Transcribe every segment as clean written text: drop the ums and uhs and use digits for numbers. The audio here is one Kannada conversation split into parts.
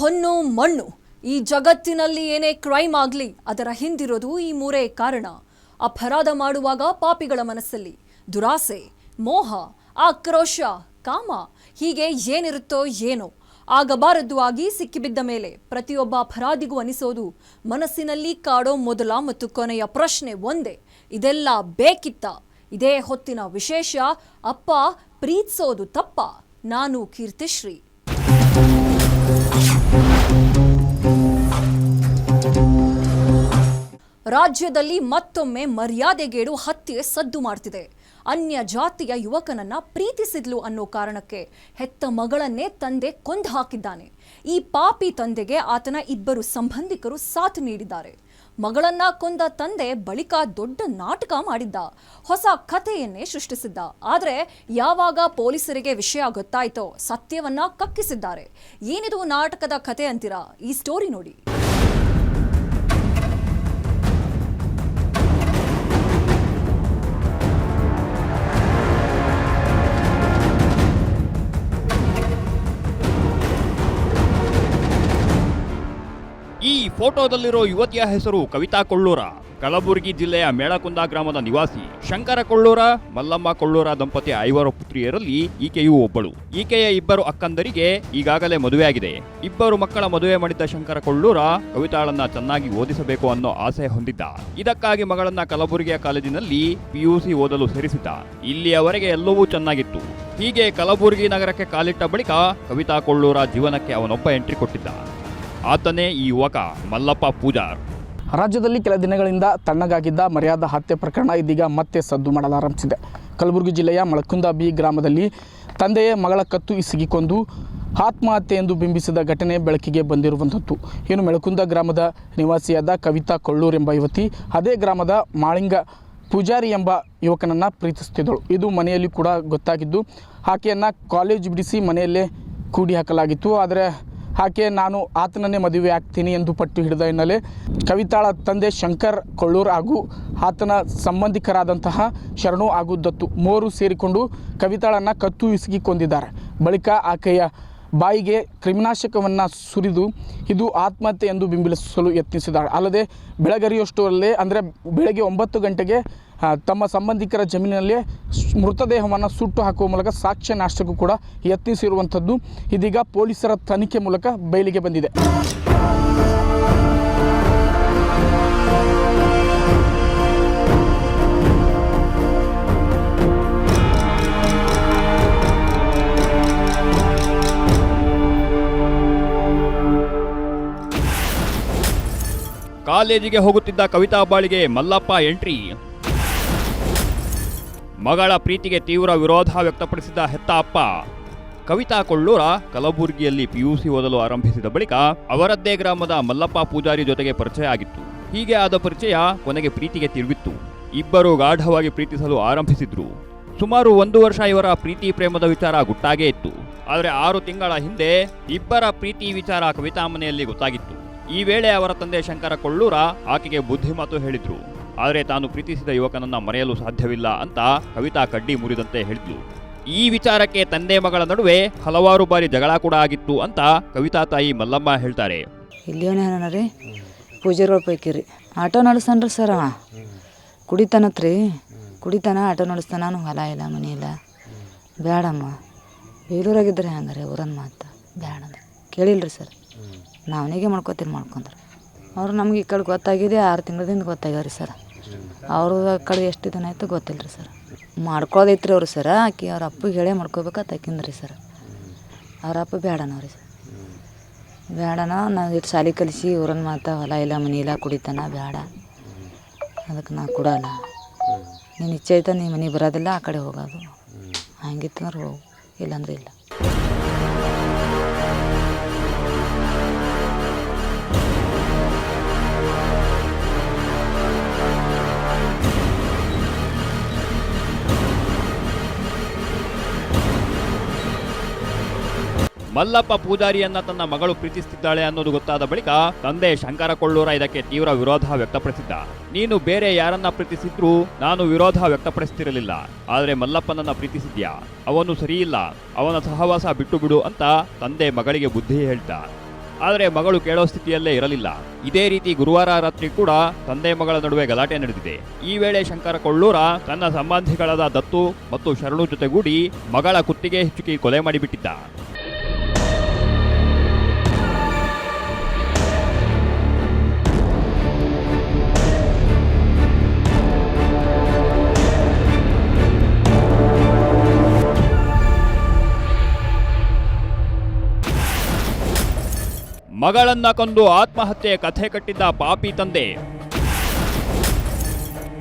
ಹೊನ್ನು ಮಣ್ಣು ಈ ಜಗತ್ತಿನಲ್ಲಿ ಏನೇ ಕ್ರೈಮ್ ಆಗಲಿ ಅದರ ಹಿಂದಿರೋದು ಈ ಮೂರೇ ಕಾರಣ. ಅಪರಾಧ ಮಾಡುವಾಗ ಪಾಪಿಗಳ ಮನಸ್ಸಲ್ಲಿ ದುರಾಸೆ, ಮೋಹ, ಆಕ್ರೋಶ, ಕಾಮ ಹೀಗೆ ಏನಿರುತ್ತೋ ಏನೋ ಆಗಬಾರದು ಆಗಿ ಸಿಕ್ಕಿಬಿದ್ದ ಮೇಲೆ ಪ್ರತಿಯೊಬ್ಬ ಅಪರಾಧಿಗೂ ಅನಿಸೋದು ಮನಸ್ಸಿನಲ್ಲಿ ಕಾಡೋ ಮೊದಲ ಮತ್ತು ಕೊನೆಯ ಪ್ರಶ್ನೆ ಒಂದೇ, ಇದೆಲ್ಲ ಬೇಕಿತ್ತ? ಇದೇ ಹೊತ್ತಿನ ವಿಶೇಷ, ಅಪ್ಪ ಪ್ರೀತಿಸೋದು ತಪ್ಪ? ನಾನು ಕೀರ್ತಿಶ್ರೀ. ರಾಜ್ಯದಲ್ಲಿ ಮತ್ತೊಮ್ಮೆ ಮರ್ಯಾದೆಗೇಡು ಹತ್ಯೆ ಸದ್ದು ಮಾಡ್ತಿದೆ. ಅನ್ಯ ಜಾತಿಯ ಯುವಕನನ್ನ ಪ್ರೀತಿಸಿದ್ಲು ಅನ್ನೋ ಕಾರಣಕ್ಕೆ ಹೆತ್ತ ಮಗಳನ್ನೇ ತಂದೆ ಕೊಂದು ಹಾಕಿದ್ದಾನೆ. ಈ ಪಾಪಿ ತಂದೆಗೆ ಆತನ ಇಬ್ಬರು ಸಂಬಂಧಿಕರು ಸಾಥ್ ನೀಡಿದ್ದಾರೆ. ಮಗಳನ್ನ ಕೊಂದ ತಂದೆ ಬಳಿಕ ದೊಡ್ಡ ನಾಟಕ ಮಾಡಿದ್ದ, ಹೊಸ ಕಥೆಯನ್ನೇ ಸೃಷ್ಟಿಸಿದ್ದ. ಆದರೆ ಯಾವಾಗ ಪೊಲೀಸರಿಗೆ ವಿಷಯ ಗೊತ್ತಾಯ್ತೋ ಸತ್ಯವನ್ನ ಕಕ್ಕಿಸಿದ್ದಾರೆ. ಏನಿದು ನಾಟಕದ ಕಥೆ ಅಂತೀರಾ? ಈ ಸ್ಟೋರಿ ನೋಡಿ. ಈ ಫೋಟೋದಲ್ಲಿರೋ ಯುವತಿಯ ಹೆಸರು ಕವಿತಾ ಕೊಳ್ಳೂರ. ಕಲಬುರಗಿ ಜಿಲ್ಲೆಯ ಮೇಳಕುಂದ ಗ್ರಾಮದ ನಿವಾಸಿ. ಶಂಕರ ಕೊಳ್ಳೂರ, ಮಲ್ಲಮ್ಮ ಕೊಳ್ಳೂರ ದಂಪತಿ 5 ಪುತ್ರಿಯರಲ್ಲಿ ಈಕೆಯೂ ಒಬ್ಬಳು. ಈಕೆಯ ಇಬ್ಬರು ಅಕ್ಕಂದರಿಗೆ ಈಗಾಗಲೇ ಮದುವೆಯಾಗಿದೆ. ಇಬ್ಬರು ಮಕ್ಕಳ ಮದುವೆ ಮಾಡಿದ್ದ ಶಂಕರ ಕೊಳ್ಳೂರ ಕವಿತಾಳನ್ನ ಚೆನ್ನಾಗಿ ಓದಿಸಬೇಕು ಅನ್ನೋ ಆಸೆ ಹೊಂದಿದ್ದ. ಇದಕ್ಕಾಗಿ ಮಗಳನ್ನ ಕಲಬುರಗಿಯ ಕಾಲೇಜಿನಲ್ಲಿ PUC ಓದಲು ಸೇರಿಸಿದ್ದ. ಇಲ್ಲಿಯವರೆಗೆ ಎಲ್ಲವೂ ಚೆನ್ನಾಗಿತ್ತು. ಹೀಗೆ ಕಲಬುರಗಿ ನಗರಕ್ಕೆ ಕಾಲಿಟ್ಟ ಬಳಿಕ ಕವಿತಾ ಕೊಳ್ಳೂರ ಜೀವನಕ್ಕೆ ಅವನೊಬ್ಬ ಎಂಟ್ರಿ ಕೊಟ್ಟಿದ್ದ. ಆತನೇ ಈ ಯುವಕ ಮಲ್ಲಪ್ಪ ಪೂಜಾರ್. ರಾಜ್ಯದಲ್ಲಿ ಕೆಲ ದಿನಗಳಿಂದ ತಣ್ಣಗಾಗಿದ್ದ ಮರ್ಯಾದಾ ಹತ್ಯೆ ಪ್ರಕರಣ ಇದೀಗ ಮತ್ತೆ ಸದ್ದು ಮಾಡಲಾರಂಭಿಸಿದೆ. ಕಲಬುರಗಿ ಜಿಲ್ಲೆಯ ಮಳಕುಂದ ಬಿ ಗ್ರಾಮದಲ್ಲಿ ತಂದೆಯೇ ಮಗಳ ಕತ್ತು ಇಸಿಗಿಕೊಂಡು ಆತ್ಮಹತ್ಯೆ ಎಂದು ಬಿಂಬಿಸಿದ ಘಟನೆ ಬೆಳಕಿಗೆ ಬಂದಿರುವಂಥದ್ದು. ಇನ್ನು ಮಳಕುಂದ ಗ್ರಾಮದ ನಿವಾಸಿಯಾದ ಕವಿತಾ ಕೊಳ್ಳೂರ್ ಎಂಬ ಯುವತಿ ಅದೇ ಗ್ರಾಮದ ಮಾಳಿಂಗ ಪೂಜಾರಿ ಎಂಬ ಯುವಕನನ್ನು ಪ್ರೀತಿಸುತ್ತಿದ್ದಳು. ಇದು ಮನೆಯಲ್ಲಿ ಕೂಡ ಗೊತ್ತಾಗಿದ್ದು ಆಕೆಯನ್ನು ಕಾಲೇಜ್ ಬಿಡಿಸಿ ಮನೆಯಲ್ಲೇ ಕೂಡಿ ಹಾಕಲಾಗಿತ್ತು. ಆದರೆ ಆಕೆ ನಾನು ಆತನನ್ನೇ ಮದುವೆ ಆಗ್ತೀನಿ ಎಂದು ಪಟ್ಟು ಹಿಡಿದ ಹಿನ್ನೆಲೆ ಕವಿತಾಳ ತಂದೆ ಶಂಕರ್ ಕೊಳ್ಳೂರ್ ಹಾಗೂ ಆತನ ಸಂಬಂಧಿಕರಾದಂತಹ ಶರಣು ಹಾಗೂ ದತ್ತು ಮೂವರು ಸೇರಿಕೊಂಡು ಕವಿತಾಳನ್ನು ಕತ್ತು ಇಸುಕಿ ಕೊಂದಿದ್ದಾರೆ. ಬಳಿಕ ಆಕೆಯ ಬಾಯಿಗೆ ಕ್ರಿಮಿನಾಶಕವನ್ನು ಸುರಿದು ಇದು ಆತ್ಮಹತ್ಯೆ ಎಂದು ಬಿಂಬಿಸಲು ಯತ್ನಿಸಿದ್ದಾಳೆ. ಅಲ್ಲದೆ ಬೆಳಗರಿಯುವಷ್ಟರಲ್ಲೇ ಅಂದರೆ ಬೆಳಗ್ಗೆ 9 ಗಂಟೆಗೆ ತಮ್ಮ ಸಂಬಂಧಿಕರ ಜಮೀನಿನಲ್ಲಿ ಮೃತದೇಹವನ್ನು ಸುಟ್ಟು ಹಾಕುವ ಮೂಲಕ ಸಾಕ್ಷ್ಯ ನಾಶಕ್ಕೂ ಕೂಡ ಯತ್ನಿಸಿರುವಂಥದ್ದು ಇದೀಗ ಪೊಲೀಸರ ತನಿಖೆ ಮೂಲಕ ಬಯಲಿಗೆ ಬಂದಿದೆ. ಕಾಲೇಜಿಗೆ ಹೋಗುತ್ತಿದ್ದ ಕವಿತಾ ಬಾಳಿಗೆ ಮಲ್ಲಪ್ಪ ಎಂಟ್ರಿ. ಮಗಳ ಪ್ರೀತಿಗೆ ತೀವ್ರ ವಿರೋಧ ವ್ಯಕ್ತಪಡಿಸಿದ ಹೆತ್ತ ಅಪ್ಪ. ಕವಿತಾ ಕೊಳ್ಳೂರ ಕಲಬುರಗಿಯಲ್ಲಿ PUC ಓದಲು ಆರಂಭಿಸಿದ ಬಳಿಕ ಅವರದ್ದೇ ಗ್ರಾಮದ ಮಲ್ಲಪ್ಪ ಪೂಜಾರಿ ಜೊತೆಗೆ ಪರಿಚಯ ಆಗಿತ್ತು. ಹೀಗೆ ಆದ ಪರಿಚಯ ಕೊನೆಗೆ ಪ್ರೀತಿಗೆ ತಿರುಗಿತ್ತು. ಇಬ್ಬರು ಗಾಢವಾಗಿ ಪ್ರೀತಿಸಲು ಆರಂಭಿಸಿದ್ರು. ಸುಮಾರು 1 ವರ್ಷ ಇವರ ಪ್ರೀತಿ ಪ್ರೇಮದ ವಿಚಾರ ಗುಟ್ಟಾಗೇ ಇತ್ತು. ಆದರೆ 6 ತಿಂಗಳ ಹಿಂದೆ ಇಬ್ಬರ ಪ್ರೀತಿ ವಿಚಾರ ಕವಿತಾ ಮನೆಯಲ್ಲಿ ಗೊತ್ತಾಗಿತ್ತು. ಈ ವೇಳೆ ಅವರ ತಂದೆ ಶಂಕರ ಕೊಳ್ಳೂರ ಆಕೆಗೆ ಬುದ್ಧಿಮಾತು ಹೇಳಿದ್ರು. ಆದರೆ ತಾನು ಪ್ರೀತಿಸಿದ ಯುವಕನನ್ನ ಮರೆಯಲು ಸಾಧ್ಯವಿಲ್ಲ ಅಂತ ಕವಿತಾ ಕಡ್ಡಿ ಮುರಿದಂತೆ ಹೇಳಿದ್ಲು. ಈ ವಿಚಾರಕ್ಕೆ ತಂದೆ ಮಗಳ ನಡುವೆ ಹಲವಾರು ಬಾರಿ ಜಗಳ ಕೂಡ ಆಗಿತ್ತು ಅಂತ ಕವಿತಾ ತಾಯಿ ಮಲ್ಲಮ್ಮ ಹೇಳ್ತಾರೆ. ಇಲ್ಲಿಯೋನೇ ರೀ ಪೂಜಾರಿ ಪೈಕಿ ರೀ ಆಟೋ ನಡೆಸ್ತಾನ್ರಿ ಸರ್. ಕುಡಿತಾನತ್ರಿ, ಕುಡಿತಾನ, ಆಟೋ ನಡೆಸ್ತಾನ. ನಾನು ಹೊಲ ಇಲ್ಲ ಮನೆ ಇಲ್ಲ, ಬೇಡಮ್ಮ ಬೇಲೂರಾಗಿದ್ದರೆ ಹಂಗಾರೆ ಊರನ್ನ ಮಾತು ಬೇಡ ಕೇಳಿಲ್ರಿ ಸರ್. ನಾವನಿಗೆ ಮಾಡ್ಕೊಂಡ್ರೆ ಅವರು ನಮ್ಗೆ ಈ ಕಡೆ ಗೊತ್ತಾಗಿದೆ 6 ತಿಂಗಳದಿಂದ ಗೊತ್ತಾಗ್ಯಾರ ಸರ್. ಅವರು ಕಡೆ ಎಷ್ಟು ದಿನ ಆಯ್ತು ಗೊತ್ತಿಲ್ಲ ರೀ ಸರ್. ಮಾಡ್ಕೊಳ್ಳೋದೈತ್ರಿ ಅವರು ಸರ್. ಆಕೆ ಅವ್ರ ಅಪ್ಪಗೆ ಹೇಳೇ ಮಾಡ್ಕೋಬೇಕಂತ ಆಕಿಂದ್ರಿ ಸರ್. ಅವ್ರ ಅಪ್ಪ ಬೇಡನವ್ರಿ ಸರ್, ಬೇಡನ. ನಾವು ಇಟ್ಟು ಶಾಲೆ ಕಲಿಸಿ ಊರನ್ನ ಮಾತಾ ಹೊಲ ಇಲ್ಲ ಮನೆ ಇಲ್ಲ ಕುಡಿತಾನ, ಬೇಡ ಅದಕ್ಕೆ ನಾ ಕೊಡಲ್ಲ. ನೀನು ಇಚ್ಛೆ ಐತ ನೀ ಮನೆಗೆ ಬರೋದಿಲ್ಲ, ಆ ಕಡೆ ಹೋಗೋದು. ಹಂಗಿತ್ತಂದ್ರೆ ಹೋಗು, ಇಲ್ಲಾಂದ್ರೆ ಇಲ್ಲ. ಮಲ್ಲಪ್ಪ ಪೂಜಾರಿಯನ್ನ ತನ್ನ ಮಗಳು ಪ್ರೀತಿಸುತ್ತಿದ್ದಾಳೆ ಅನ್ನೋದು ಗೊತ್ತಾದ ಬಳಿಕ ತಂದೆ ಶಂಕರ ಕೊಳ್ಳೂರ ಇದಕ್ಕೆ ತೀವ್ರ ವಿರೋಧ ವ್ಯಕ್ತಪಡಿಸಿದ್ದ. ನೀನು ಬೇರೆ ಯಾರನ್ನ ಪ್ರೀತಿಸಿದ್ರೂ ನಾನು ವಿರೋಧ ವ್ಯಕ್ತಪಡಿಸುತ್ತಿರಲಿಲ್ಲ, ಆದರೆ ಮಲ್ಲಪ್ಪನನ್ನ ಪ್ರೀತಿಸಿದ್ಯಾ, ಅವನು ಸರಿಯಿಲ್ಲ, ಅವನ ಸಹವಾಸ ಬಿಟ್ಟು ಬಿಡು ಅಂತ ತಂದೆ ಮಗಳಿಗೆ ಬುದ್ಧಿ ಹೇಳ್ತಾ. ಆದರೆ ಮಗಳು ಕೇಳೋ ಸ್ಥಿತಿಯಲ್ಲೇ ಇರಲಿಲ್ಲ. ಇದೇ ರೀತಿ ಗುರುವಾರ ರಾತ್ರಿ ಕೂಡ ತಂದೆ ಮಗಳ ನಡುವೆ ಗಲಾಟೆ ನಡೆದಿದೆ. ಈ ವೇಳೆ ಶಂಕರ ಕೊಳ್ಳೂರ ತನ್ನ ಸಂಬಂಧಿಗಳಾದ ದತ್ತು ಮತ್ತು ಶರಣು ಜೊತೆಗೂಡಿ ಮಗಳ ಕುತ್ತಿಗೆ ಹಿಚ್ಚುಕಿ ಕೊಲೆ ಮಾಡಿಬಿಟ್ಟಿದ್ದ. ಮಗಳನ್ನ ಕೊಂದು ಆತ್ಮಹತ್ಯೆ ಕಥೆ ಕಟ್ಟಿದ್ದ ಪಾಪಿ ತಂದೆ.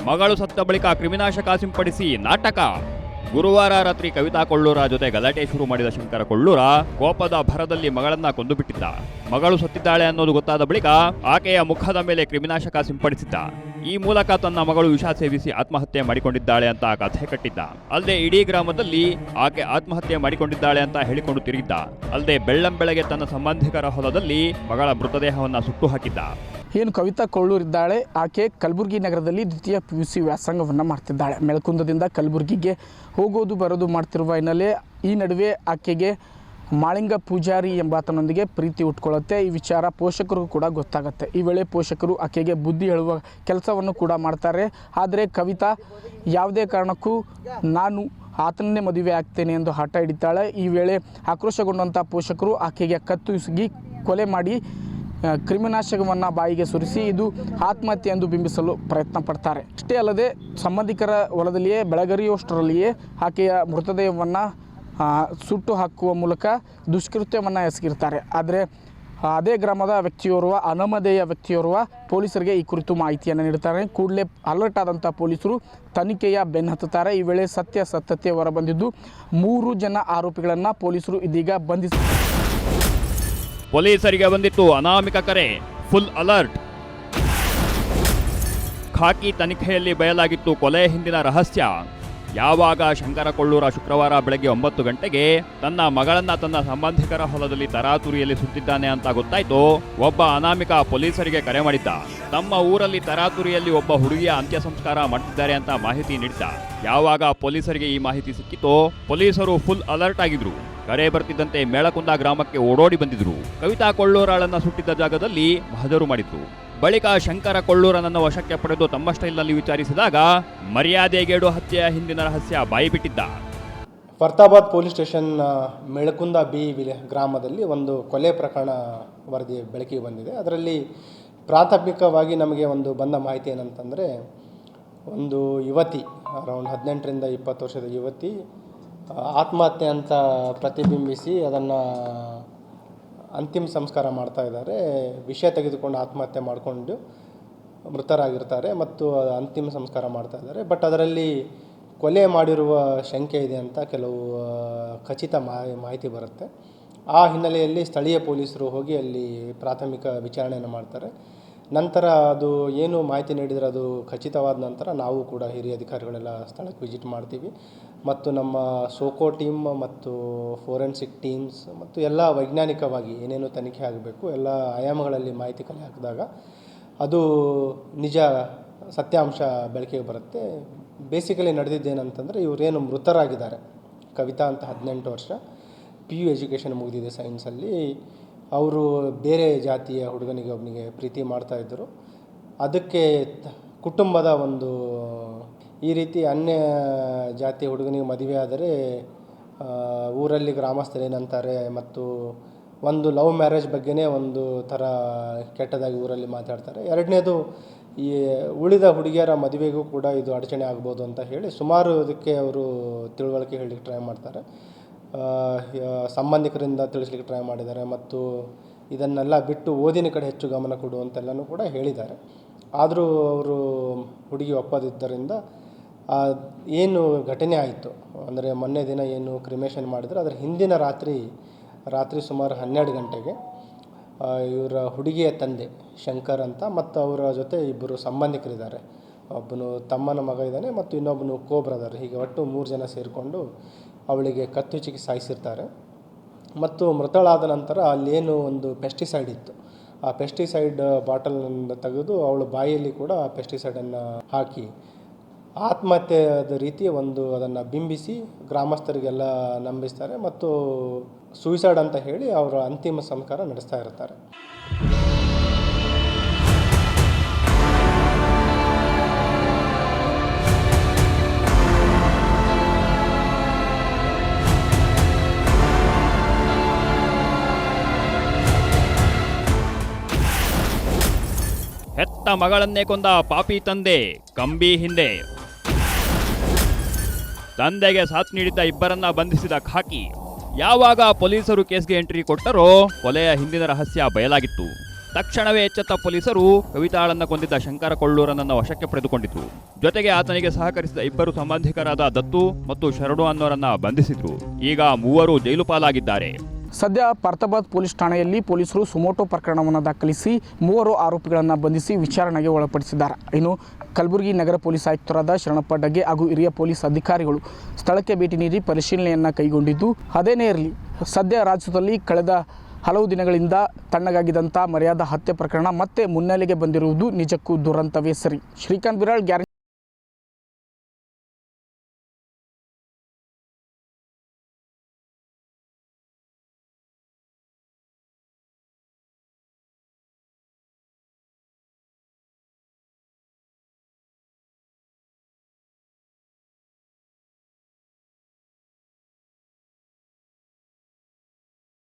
ಮಗಳು ಸತ್ತ ಬಳಿಕ ಕ್ರಿಮಿನಾಶಕ ಸಿಂಪಡಿಸಿ ನಾಟಕ. ಗುರುವಾರ ರಾತ್ರಿ ಕವಿತಾ ಕೊಳ್ಳೂರ ಜೊತೆ ಗಲಾಟೆ ಶುರು ಮಾಡಿದ ಶಂಕರ ಕೊಳ್ಳೂರ ಕೋಪದ ಭರದಲ್ಲಿ ಮಗಳನ್ನ ಕೊಂದು ಬಿಟ್ಟಿದ್ದ. ಮಗಳು ಸತ್ತಿದ್ದಾಳೆ ಅನ್ನೋದು ಗೊತ್ತಾದ ಬಳಿಕ ಆಕೆಯ ಮುಖದ ಮೇಲೆ ಕ್ರಿಮಿನಾಶಕ ಸಿಂಪಡಿಸಿದ್ದ. ಈ ಮೂಲಕ ತನ್ನ ಮಗಳು ವಿಷ ಸೇವಿಸಿ ಆತ್ಮಹತ್ಯೆ ಮಾಡಿಕೊಂಡಿದ್ದಾಳೆ ಅಂತ ಕಥೆ ಕಟ್ಟಿದ್ದ. ಅಲ್ಲದೆ ಇಡೀ ಗ್ರಾಮದಲ್ಲಿ ಆಕೆ ಆತ್ಮಹತ್ಯೆ ಮಾಡಿಕೊಂಡಿದ್ದಾಳೆ ಅಂತ ಹೇಳಿಕೊಂಡು ತಿರುಗಿದ್ದ. ಅಲ್ಲದೆ ಬೆಳ್ಳಂಬೆಳಗ್ಗೆ ತನ್ನ ಸಂಬಂಧಿಕರ ಹೊಲದಲ್ಲಿ ಮಗಳ ಮೃತದೇಹವನ್ನ ಸುಟ್ಟು ಹಾಕಿದ್ದ. ಏನು ಕವಿತಾ ಕೊಳ್ಳೂರಿದ್ದಾಳೆ, ಆಕೆ ಕಲಬುರಗಿ ನಗರದಲ್ಲಿ ದ್ವಿತೀಯ PUC ವ್ಯಾಸಂಗವನ್ನು ಮಾಡ್ತಿದ್ದಾಳೆ. ಮೆಳಕುಂದದಿಂದ ಕಲಬುರಗಿಗೆ ಹೋಗೋದು ಬರೋದು ಮಾಡ್ತಿರುವ ಹಿನ್ನೆಲೆ ಈ ನಡುವೆ ಆಕೆಗೆ ಮಾಳಿಂಗ ಪೂಜಾರಿ ಎಂಬಾತನೊಂದಿಗೆ ಪ್ರೀತಿ ಉಟ್ಕೊಳ್ಳುತ್ತೆ. ಈ ವಿಚಾರ ಪೋಷಕರಿಗೂ ಕೂಡ ಗೊತ್ತಾಗುತ್ತೆ. ಈ ವೇಳೆ ಪೋಷಕರು ಆಕೆಗೆ ಬುದ್ಧಿ ಹೇಳುವ ಕೆಲಸವನ್ನು ಕೂಡ ಮಾಡ್ತಾರೆ. ಆದರೆ ಕವಿತಾ ಯಾವುದೇ ಕಾರಣಕ್ಕೂ ನಾನು ಆತನನ್ನೇ ಮದುವೆ ಆಗ್ತೇನೆ ಎಂದು ಹಠ ಹಿಡಿತಾಳೆ. ಈ ವೇಳೆ ಆಕ್ರೋಶಗೊಂಡಂಥ ಪೋಷಕರು ಆಕೆಗೆ ಕತ್ತು ಹಿಸುಕಿ ಕೊಲೆ ಮಾಡಿ ಕ್ರಿಮಿನಾಶಕವನ್ನು ಬಾಯಿಗೆ ಸುರಿಸಿ ಇದು ಆತ್ಮಹತ್ಯೆ ಎಂದು ಬಿಂಬಿಸಲು ಪ್ರಯತ್ನ ಪಡ್ತಾರೆ. ಅಷ್ಟೇ ಅಲ್ಲದೆ ಸಂಬಂಧಿಕರ ಹೊಲದಲ್ಲಿಯೇ ಬೆಳಗರಿಯುವಷ್ಟರಲ್ಲಿಯೇ ಆಕೆಯ ಮೃತದೇಹವನ್ನು ಸುಟ್ಟು ಹಾಕುವ ಮೂಲಕ ದುಷ್ಕೃತ್ಯವನ್ನು ಎಸಗಿರ್ತಾರೆ. ಆದರೆ ಅದೇ ಗ್ರಾಮದ ವ್ಯಕ್ತಿಯೋರ್ವ ಅನಾಮಧೇಯ ವ್ಯಕ್ತಿಯೋರ್ವ ಪೊಲೀಸರಿಗೆ ಈ ಕುರಿತು ಮಾಹಿತಿಯನ್ನು ನೀಡುತ್ತಾರೆ. ಕೂಡಲೇ ಅಲರ್ಟ್ ಆದಂಥ ಪೊಲೀಸರು ತನಿಖೆಯ ಬೆನ್ನತ್ತುತ್ತಾರೆ. ಈ ವೇಳೆ ಸತ್ಯತೆ ಹೊರಬಂದಿದ್ದು 3 ಜನ ಆರೋಪಿಗಳನ್ನು ಪೊಲೀಸರು ಇದೀಗ ಬಂಧಿಸಿದ್ದಾರೆ. ಪೊಲೀಸರಿಗೆ ಬಂದಿತ್ತು ಅನಾಮಿಕ ಕರೆ. Full alert. ಖಾಕಿ ತನಿಖೆಯಲ್ಲಿ ಬಯಲಾಗಿತ್ತು ಕೊಲೆ ಹಿಂದಿನ ರಹಸ್ಯ. ಯಾವಾಗ ಶಂಕರ ಕೊಳ್ಳೂರ ಶುಕ್ರವಾರ ಬೆಳಗ್ಗೆ 9 ಗಂಟೆಗೆ ತನ್ನ ಮಗಳನ್ನ ತನ್ನ ಸಂಬಂಧಿಕರ ಹೊಲದಲ್ಲಿ ತರಾತುರಿಯಲ್ಲಿ ಸುತ್ತಿದ್ದಾನೆ ಅಂತ ಗೊತ್ತಾಯ್ತು, ಒಬ್ಬ ಅನಾಮಿಕ ಪೊಲೀಸರಿಗೆ ಕರೆ ಮಾಡಿದ್ದ. ತಮ್ಮ ಊರಲ್ಲಿ ತರಾತುರಿಯಲ್ಲಿ ಒಬ್ಬ ಹುಡುಗಿಯ ಅಂತ್ಯ ಸಂಸ್ಕಾರ ಮಾಡ್ತಿದ್ದಾರೆ ಅಂತ ಮಾಹಿತಿ ನೀಡಿದ್ದ. ಯಾವಾಗ ಪೊಲೀಸರಿಗೆ ಈ ಮಾಹಿತಿ ಸಿಕ್ಕಿತೋ ಪೊಲೀಸರು ಫುಲ್ ಅಲರ್ಟ್ ಆಗಿದ್ರು. ಕರೆ ಬರ್ತಿದ್ದಂತೆ ಮೇಳಕುಂದ ಗ್ರಾಮಕ್ಕೆ ಓಡೋಡಿ ಬಂದಿದ್ರು. ಕವಿತಾ ಕೊಳ್ಳೂರಾಳನ್ನ ಸುಟ್ಟಿದ್ದ ಜಾಗದಲ್ಲಿ ಮಹಜರು ಮಾಡಿದ್ರು. ಬಳಿಕ ಶಂಕರ ಕೊಳ್ಳೂರನನ್ನು ವಶಕ್ಕೆ ಪಡೆದು ತಮ್ಮ ಸ್ಟೈಲ್ನಲ್ಲಿ ವಿಚಾರಿಸಿದಾಗ ಮರ್ಯಾದೆಗೇಡು ಹತ್ಯೆಯ ಹಿಂದಿನ ರಹಸ್ಯ ಬಾಯಿಬಿಟ್ಟಿದ್ದ. Farhatabad police station Melakunda B ಗ್ರಾಮದಲ್ಲಿ ಒಂದು ಕೊಲೆ ಪ್ರಕರಣ ವರದಿ ಬೆಳಕಿಗೆ ಬಂದಿದೆ. ಅದರಲ್ಲಿ ಪ್ರಾಥಮಿಕವಾಗಿ ನಮಗೆ ಬಂದ ಮಾಹಿತಿ ಏನಂತಂದರೆ, ಒಂದು ಯುವತಿ ಅರೌಂಡ್ 18ರಿಂದ 20 ವರ್ಷದ ಯುವತಿ ಆತ್ಮಹತ್ಯೆ ಅಂತ ಪ್ರತಿಬಿಂಬಿಸಿ ಅದನ್ನು ಅಂತಿಮ ಸಂಸ್ಕಾರ ಮಾಡ್ತಾ ಇದ್ದಾರೆ. ವಿಷ ತೆಗೆದುಕೊಂಡು ಆತ್ಮಹತ್ಯೆ ಮಾಡಿಕೊಂಡು ಮೃತರಾಗಿರ್ತಾರೆ ಮತ್ತು ಅಂತಿಮ ಸಂಸ್ಕಾರ ಮಾಡ್ತಾ ಇದ್ದಾರೆ. ಬಟ್ ಅದರಲ್ಲಿ ಕೊಲೆ ಮಾಡಿರುವ ಶಂಕೆ ಇದೆ ಅಂತ ಕೆಲವು ಖಚಿತ ಮಾಹಿತಿ ಬರುತ್ತೆ. ಆ ಹಿನ್ನೆಲೆಯಲ್ಲಿ ಸ್ಥಳೀಯ ಪೊಲೀಸರು ಹೋಗಿ ಅಲ್ಲಿ ಪ್ರಾಥಮಿಕ ವಿಚಾರಣೆಯನ್ನು ಮಾಡ್ತಾರೆ. ನಂತರ ಅದು ಏನು ಮಾಹಿತಿ ನೀಡಿದರೆ ಅದು ಖಚಿತವಾದ ನಂತರ ನಾವು ಕೂಡ ಹಿರಿಯ ಅಧಿಕಾರಿಗಳೆಲ್ಲ ಸ್ಥಳಕ್ಕೆ ವಿಸಿಟ್ ಮಾಡ್ತೀವಿ ಮತ್ತು ನಮ್ಮ ಸೋಕೋ ಟೀಮ್ ಮತ್ತು ಫೋರೆನ್ಸಿಕ್ ಟೀಮ್ಸ್ ಮತ್ತು ಎಲ್ಲ ವೈಜ್ಞಾನಿಕವಾಗಿ ಏನೇನು ತನಿಖೆ ಆಗಬೇಕು ಎಲ್ಲ ಆಯಾಮಗಳಲ್ಲಿ ಮಾಹಿತಿ ಕಲೆ ಹಾಕಿದಾಗ ಅದು ನಿಜ ಸತ್ಯಾಂಶ ಬೆಳಕಿಗೆ ಬರುತ್ತೆ. ಬೇಸಿಕಲಿ ನಡೆದಿದ್ದೇನಂತಂದರೆ ಇವರೇನು ಮೃತರಾಗಿದ್ದಾರೆ, ಕವಿತಾ ಅಂತ 18 ವರ್ಷ PU ಎಜುಕೇಷನ್ ಮುಗಿದಿದೆ ಸೈನ್ಸಲ್ಲಿ. ಅವರು ಬೇರೆ ಜಾತಿಯ ಹುಡುಗನಿಗೆ ಒಬ್ಬನಿಗೆ ಪ್ರೀತಿ ಮಾಡ್ತಾಯಿದ್ದರು. ಅದಕ್ಕೆ ಕುಟುಂಬದ ಈ ರೀತಿ ಅನ್ಯ ಜಾತಿಯ ಹುಡುಗನಿಗೆ ಮದುವೆ ಆದರೆ ಊರಲ್ಲಿ ಗ್ರಾಮಸ್ಥರು ಏನಂತಾರೆ ಮತ್ತು ಲವ್ ಮ್ಯಾರೇಜ್ ಬಗ್ಗೆನೇ ಥರ ಕೆಟ್ಟದಾಗಿ ಊರಲ್ಲಿ ಮಾತಾಡ್ತಾರೆ. ಎರಡನೇದು ಈ ಉಳಿದ ಹುಡುಗಿಯರ ಮದುವೆಗೂ ಕೂಡ ಇದು ಅಡಚಣೆ ಆಗ್ಬೋದು ಅಂತ ಹೇಳಿ ಸುಮಾರು ಇದಕ್ಕೆ ಅವರು ತಿಳುವಳಿಕೆ ಹೇಳಲಿಕ್ಕೆ ಟ್ರೈ ಮಾಡ್ತಾರೆ. ಸಂಬಂಧಿಕರಿಂದ ತಿಳಿಸ್ಲಿಕ್ಕೆ ಟ್ರೈ ಮಾಡಿದ್ದಾರೆ ಮತ್ತು ಇದನ್ನೆಲ್ಲ ಬಿಟ್ಟು ಓದಿನ ಕಡೆ ಹೆಚ್ಚು ಗಮನ ಕೊಡುವಂತೆಲ್ಲನೂ ಕೂಡ ಹೇಳಿದ್ದಾರೆ. ಆದರೂ ಅವರು ಹುಡುಗಿ ಒಪ್ಪದಿದ್ದರಿಂದ ಏನು ಘಟನೆ ಆಯಿತು ಅಂದರೆ ಮೊನ್ನೆ ದಿನ ಏನು ಕ್ರಿಮೇಷನ್ ಮಾಡಿದ್ರು ಅದರ ಹಿಂದಿನ ರಾತ್ರಿ ಸುಮಾರು 12 ಗಂಟೆಗೆ ಇವರ ಹುಡುಗಿಯ ತಂದೆ ಶಂಕರ್ ಅಂತ ಮತ್ತು ಅವರ ಜೊತೆ ಇಬ್ಬರು ಸಂಬಂಧಿಕರಿದ್ದಾರೆ. ಒಬ್ಬನು ತಮ್ಮನ ಮಗ ಇದ್ದಾನೆ ಮತ್ತು ಇನ್ನೊಬ್ಬನು ಬ್ರದರ್. ಹೀಗೆ ಒಟ್ಟು 3 ಜನ ಸೇರಿಕೊಂಡು ಅವಳಿಗೆ ಕತ್ತು ಚಿಕ್ಕಿ ಸಾಯಿಸಿರ್ತಾರೆ. ಮತ್ತು ಮೃತಳಾದ ನಂತರ ಅಲ್ಲೇನು ಪೆಸ್ಟಿಸೈಡ್ ಇತ್ತು, ಆ ಪೆಸ್ಟಿಸೈಡ್ ಬಾಟಲ್ನಿಂದ ತೆಗೆದು ಅವಳ ಬಾಯಿಯಲ್ಲಿ ಕೂಡ ಆ ಪೆಸ್ಟಿಸೈಡನ್ನು ಹಾಕಿ ಆತ್ಮಹತ್ಯೆದ ರೀತಿ ಅದನ್ನು ಬಿಂಬಿಸಿ ಗ್ರಾಮಸ್ಥರಿಗೆಲ್ಲ ನಂಬಿಸ್ತಾರೆ ಮತ್ತು ಸೂಯಿಸೈಡ್ ಅಂತ ಹೇಳಿ ಅವರ ಅಂತಿಮ ಸಂಸ್ಕಾರ ನಡೆಸ್ತಾ ಇರ್ತಾರೆ. ಹೆತ್ತ ಮಗಳನ್ನೇ ಕೊಂದ ಪಾಪಿ ತಂದೆ ಕಂಬಿ ಹಿಂದೆ. ತಂದೆಗೆ ಸಾಥ್ ನೀಡಿದ್ದ ಇಬ್ಬರನ್ನ ಬಂಧಿಸಿದ ಖಾಕಿ. ಯಾವಾಗ ಪೊಲೀಸರು ಕೇಸ್ಗೆ ಎಂಟ್ರಿ ಕೊಟ್ಟರೋ ಕೊಲೆಯ ಹಿಂದಿನ ರಹಸ್ಯ ಬಯಲಾಗಿತ್ತು. ತಕ್ಷಣವೇ ಎಚ್ಚೆತ್ತ ಪೊಲೀಸರು ಕವಿತಾಳನ್ನ ಕೊಂದಿದ್ದ ಶಂಕರ ಕೊಳ್ಳೂರನನ್ನ ವಶಕ್ಕೆ ಪಡೆದುಕೊಂಡಿದ್ರು. ಜೊತೆಗೆ ಆತನಿಗೆ ಸಹಕರಿಸಿದ ಇಬ್ಬರು ಸಂಬಂಧಿಕರಾದ ದತ್ತು ಮತ್ತು ಶರಣು ಅನ್ನೋರನ್ನ ಬಂಧಿಸಿದ್ರು. ಈಗ ಮೂವರು ಜೈಲು ಪಾಲಾಗಿದ್ದಾರೆ. ಸದ್ಯ ಫರ್ತಾಬಾದ್ ಪೊಲೀಸ್ ಠಾಣೆಯಲ್ಲಿ ಪೊಲೀಸರು ಸುಮೋಟೋ ಪ್ರಕರಣವನ್ನು ದಾಖಲಿಸಿ 3 ಆರೋಪಿಗಳನ್ನು ಬಂಧಿಸಿ ವಿಚಾರಣೆಗೆ ಒಳಪಡಿಸಿದ್ದಾರೆ. ಇನ್ನು ಕಲಬುರಗಿ ನಗರ ಪೊಲೀಸ್ ಆಯುಕ್ತರಾದ ಶರಣಪ್ಪ ಡಗ್ಗೆ ಹಾಗೂ ಹಿರಿಯ ಪೊಲೀಸ್ ಅಧಿಕಾರಿಗಳು ಸ್ಥಳಕ್ಕೆ ಭೇಟಿ ನೀಡಿ ಪರಿಶೀಲನೆಯನ್ನು ಕೈಗೊಂಡಿದ್ದು, ಅದೇನೇ ಇರಲಿ ಸದ್ಯ ರಾಜ್ಯದಲ್ಲಿ ಕಳೆದ ಹಲವು ದಿನಗಳಿಂದ ತಣ್ಣಗಾಗಿದ್ದಂಥ ಮರ್ಯಾದಾ ಹತ್ಯೆ ಪ್ರಕರಣ ಮತ್ತೆ ಮುನ್ನೆಲೆಗೆ ಬಂದಿರುವುದು ನಿಜಕ್ಕೂ ದುರಂತವೇ ಸರಿ. ಶ್ರೀಕಾಂತ್ ಬಿರಾಳ್, ಗ್ಯಾರಂಟಿ.